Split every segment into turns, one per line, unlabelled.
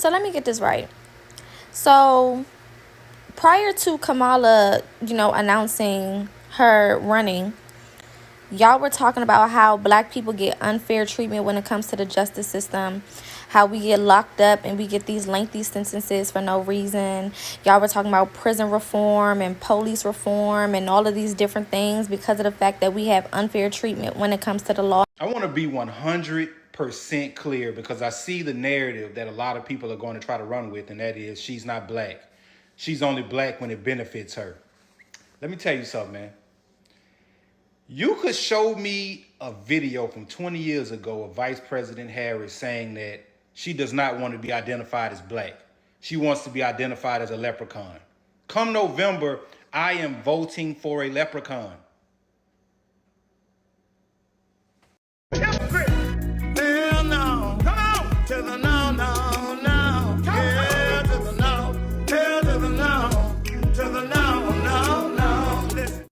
So let me get this right. So prior to Kamala, announcing her running, y'all were talking about how black people get unfair treatment when it comes to the justice system, how we get locked up and we get these lengthy sentences for no reason. Y'all were talking about prison reform and police reform and all of these different things because of the fact that we have unfair treatment when it comes to the law.
I want to be 100% clear because I see the narrative that a lot of people are going to try to run with, and that is she's not black. She's only black when it benefits her. Let me tell you something, man. You could show me a video from 20 years ago of Vice President Harris saying that she does not want to be identified as black. She wants to be identified as a leprechaun. Come November, I am voting for a leprechaun.
Hell no. Come on. To the no, no, no. Hell to the no. Hell to the no. To the no, no, no. Listen.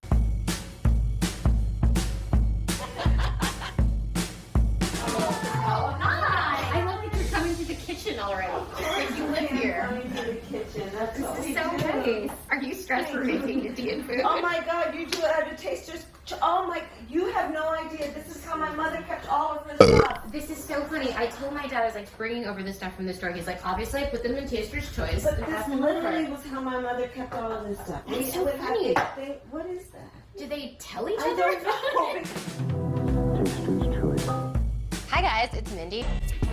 I love that you're coming to the kitchen already. Like you live here.
Coming to the kitchen. That's
This is so nice. Are you stressed for making Indian food?
Oh my God, you do it out of tasters. Oh my, you have no idea. This is how my mother kept all of her stuff.
This is so funny. I told my dad I was like bringing over the stuff from the store. He's like, obviously I put them in Taster's Choice.
But this literally was how my mother kept all of this stuff.
That's so
would have
funny.
to think, what is that?
Do they tell each
I
other?
don't know.
Taster's Choice.
Hi guys, it's Mindy.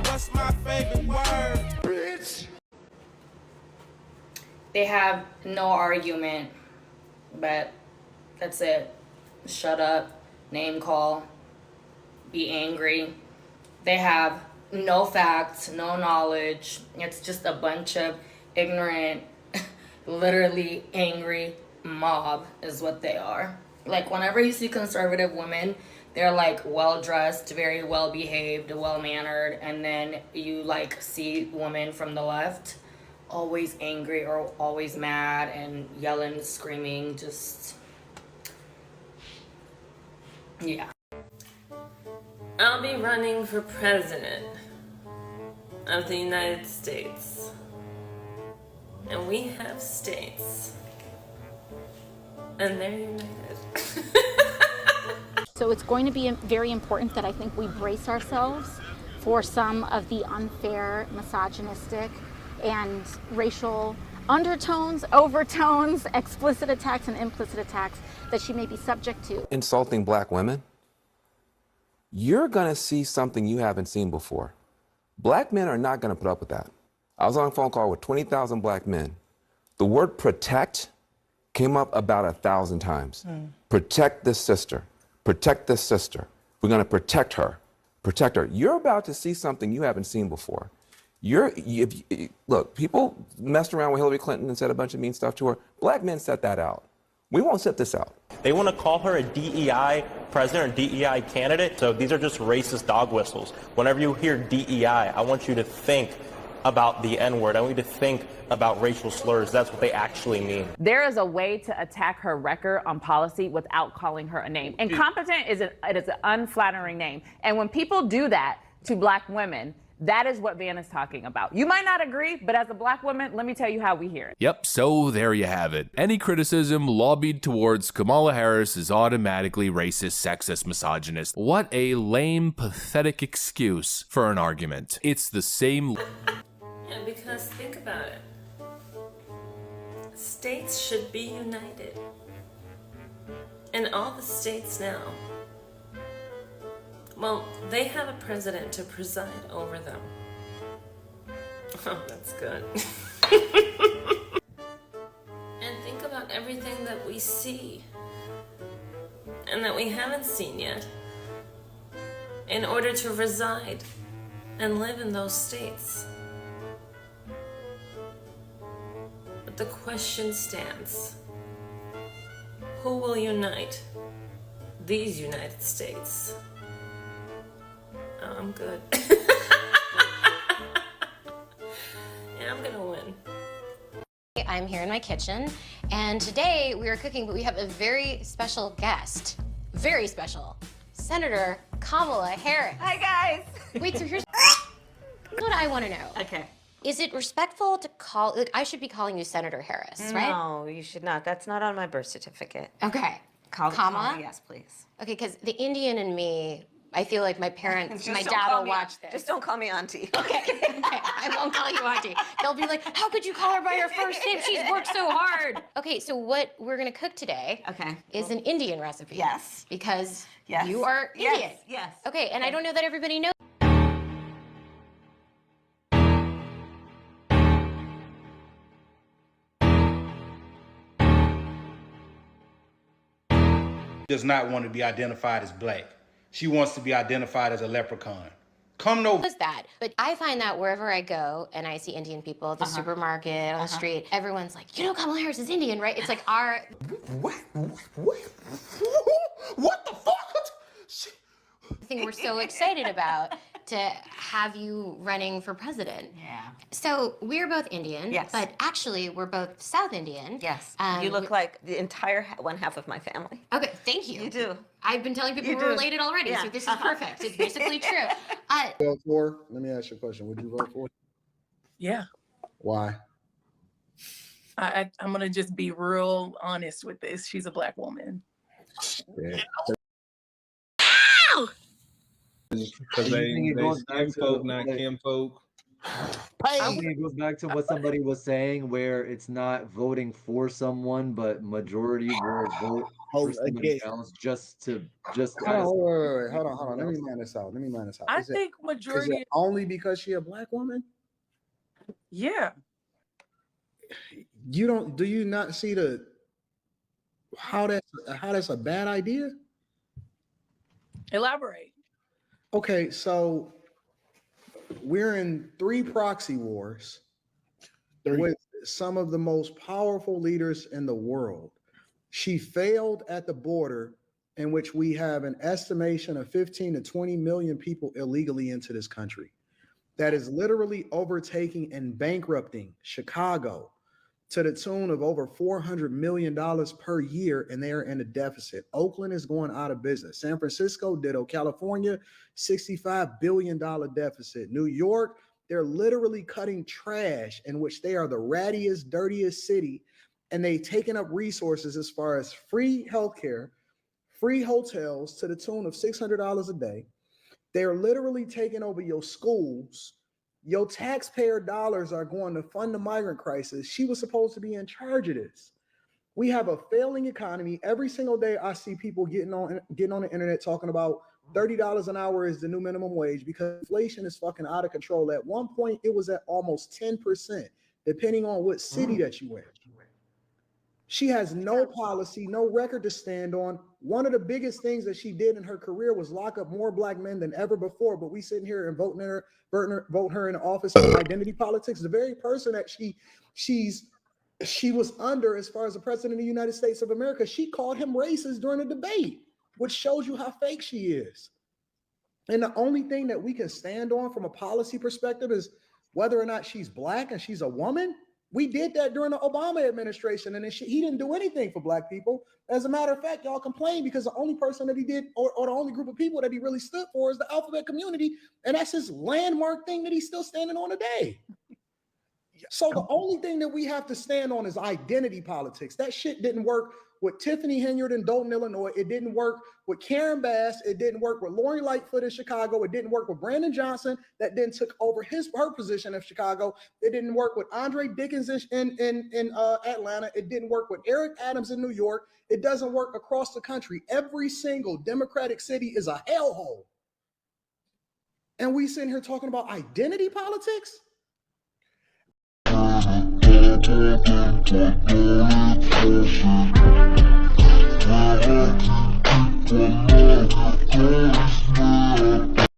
What's my favorite word? Bitch.
They have no argument, but that's it. Shut up, name call, be angry. They have no facts, no knowledge. It's just a bunch of ignorant, literally angry mob is what they are. Like whenever you see conservative women, they're like well-dressed, very well-behaved, well-mannered, and then you like see women from the left always angry or always mad and yelling, screaming, just, yeah.
I'll be running for president of the United States. And we have states. And they're united.
So it's going to be very important that I think we brace ourselves for some of the unfair, misogynistic, and racial undertones, overtones, explicit attacks and implicit attacks that she may be subject to.
Insulting black women, you're going to see something you haven't seen before. Black men are not going to put up with that. I was on a phone call with 20,000 black men. The word protect came up about 1,000 times. Protect this sister. Protect this sister. We're going to protect her. Protect her. You're about to see something you haven't seen before. Look, people messed around with Hillary Clinton and said a bunch of mean stuff to her. Black men set that out. We won't set this out.
They want to call her a DEI president or DEI candidate. So these are just racist dog whistles. Whenever you hear DEI, I want you to think about the N-word. I want you to think about racial slurs. That's what they actually mean.
There is a way to attack her record on policy without calling her a name. Incompetent is an unflattering name. And when people do that to black women, that is what Van is talking about. You might not agree, but as a black woman, let me tell you how we hear it.
Yep, so there you have it. Any criticism lobbied towards Kamala Harris is automatically racist, sexist, misogynist. What a lame, pathetic excuse for an argument. It's the same...
Yeah, because think about it. States should be united. And all the states now, well, they have a president to preside over them. Oh, that's good. And think about everything that we see and that we haven't seen yet in order to reside and live in those states. But the question stands, who will unite these United States? Oh, I'm good. Yeah, I'm gonna win.
I'm here in my kitchen, and today we are cooking, but we have a very special guest. Very special. Senator Kamala Harris.
Hi, guys.
Wait, so here's what I want to know.
Okay.
Is it respectful to call, like, I should be calling you Senator Harris, right?
No, you should not. That's not on my birth certificate.
Okay.
Call
Kamala?
yes, please.
Okay, because the Indian in me, I feel like my parents,
Just
my
don't
dad
call
will
me-
watch this.
Just don't call me auntie.
Okay, I won't call you auntie. They'll be like, how could you call her by her first name? She's worked so hard. Okay, so what we're gonna cook today is an Indian recipe.
Yes.
Because
Yes.
you are Indian.
Yes, yes.
Okay, and I don't know that everybody knows.
Does not want to be identified as black. She wants to be identified as a leprechaun. Come no.
Does that? But I find that wherever I go and I see Indian people at the supermarket, on the street, everyone's like, you know, Kamala Harris is Indian, right? It's like our.
What the fuck?
Thing we're so excited about to have you running for president.
Yeah.
So we're both Indian,
Yes.
but actually we're both South Indian.
Yes. You look like the entire one half of my family.
Okay, thank you.
You do.
I've been telling people
You
we're
do.
related already,
Yeah.
so this is perfect. It's basically true.
Vote for? Let me ask you a question. Would you vote for?
Yeah,
Why?
I'm gonna just be real honest with this. She's a black woman.
Yeah.
Because they skin folk, not Kim folk.
I think it goes back to what somebody was saying, where it's not voting for someone, but majority will vote for somebody else just to
Hold on. Let me mind this out.
I
Is it-
think
Is
majority.
it only because she a black woman?
Yeah,
Do you not see how that's a bad idea?
elaborate.
Okay, so we're in 3 proxy wars with some of the most powerful leaders in the world. She failed at the border, in which we have an estimation of 15 to 20 million people illegally into this country. That is literally overtaking and bankrupting Chicago to the tune of over $400 million per year, and they are in a deficit. Oakland is going out of business. San Francisco, ditto. California, $65 billion deficit. New York, they're literally cutting trash, in which they are the rattiest, dirtiest city, and they've taken up resources as far as free healthcare, free hotels to the tune of $600 a day. They're literally taking over your schools. Your taxpayer dollars are going to fund the migrant crisis. She was supposed to be in charge of this. We have a failing economy. Every single day I see people getting on the internet talking about $30 an hour is the new minimum wage because inflation is fucking out of control. At one point, it was at almost 10%, depending on what city that you in. She has no policy, no record to stand on. One of the biggest things that she did in her career was lock up more black men than ever before. But we sitting here and vote her in office on identity politics. The very person that she was under as far as the president of the United States of America, she called him racist during the debate, which shows you how fake she is. And the only thing that we can stand on from a policy perspective is whether or not she's black and she's a woman. We did that during the Obama administration, and he didn't do anything for black people. As a matter of fact, y'all complain because the only person that he did, or the only group of people that he really stood for, is the alphabet community, and that's his landmark thing that he's still standing on today. So the only thing that we have to stand on is identity politics. That shit didn't work with Tiffany Henyard in Dalton, Illinois. It didn't work with Karen Bass. It didn't work with Lori Lightfoot in Chicago. It didn't work with Brandon Johnson that then took over her position in Chicago. It didn't work with Andre Dickens in Atlanta. It didn't work with Eric Adams in New York. It doesn't work across the country. Every single Democratic city is a hellhole. And we sitting here talking about identity politics?